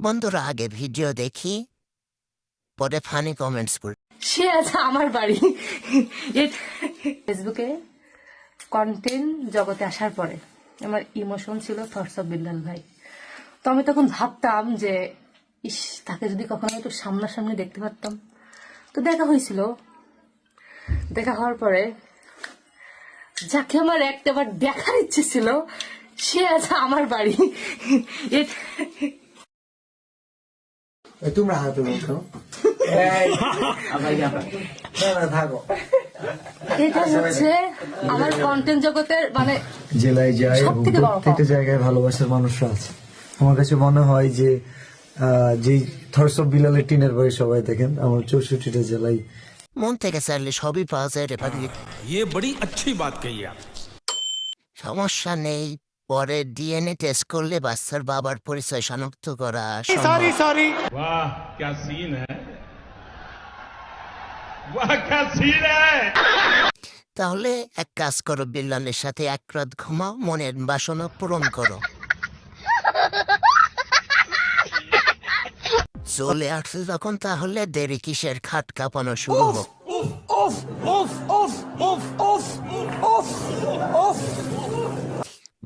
বন্ধুরা আগে ভিডিও দেখি, পরে ফানি কমেন্টস করি। সে আছে আমার বাড়ি। ফেসবুকে কন্টেন্ট জগতে আসার পরে আমার ইমোশন ছিল থটস অফ বিল্লাল ভাই। তো আমি তখন ভাবতাম যে ইস, তাকে যদি কখনো একটু সামনাসামনি দেখতে পারতাম। তো দেখা হয়েছিল, দেখা হওয়ার পরে যাকে আমার একটাবার দেখার ইচ্ছে ছিল সে আছে আমার বাড়ি। তোমরা হাতে বলছো থাকো। এটা হচ্ছে আমার কন্টেন্ট জগতের মানে জেলায় যায় এবং সবথেকে বড় প্রত্যেকটা জায়গায় ভালোবাসার মানুষরা আছে। আমার কাছে মনে হয় যে যে থটস অফ বিলালের টিনের বই সবাই দেখেন, আমার 64টা জেলায় মন থেকে চাইলে সবই পাওয়া যায় রে ভাবি। ये बड़ी अच्छी बात कही आप। সমস্যা নেই, পরে ডিএনএ টেস্ট করলে বাচ্চার বাবার পরিচয় শনাক্ত করা সম্ভব। वाह क्या सीन है, वाह क्या सीन है। তাহলে এক কাজ করো, বিল্লালের সাথে এক রাত ঘুমাও, মনের বাসনা পূরণ করো। চলে আসছে যখন তাহলে দেরি কিসের, খাট কাঁপানো শুরু হোক।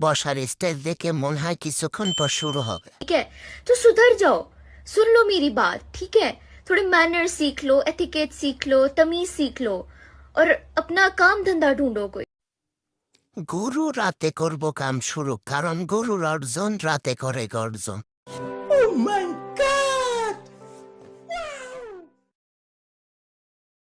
বসার স্টেজ দেখে মনে হয় কিছুক্ষণ পর শুরু হবে। ठीक है तो सुधर जाओ, सुन लो मेरी बात, ठीक है? थोड़े मैनर सीख लो, एथिकेट सीख लो, तमीज सीख लो और अपना काम धंधा ढूंढो कोई। গরু রাতে করব কাম শুরু, কারণ গরুর অর্জন রাতে করে গর্জন। মাই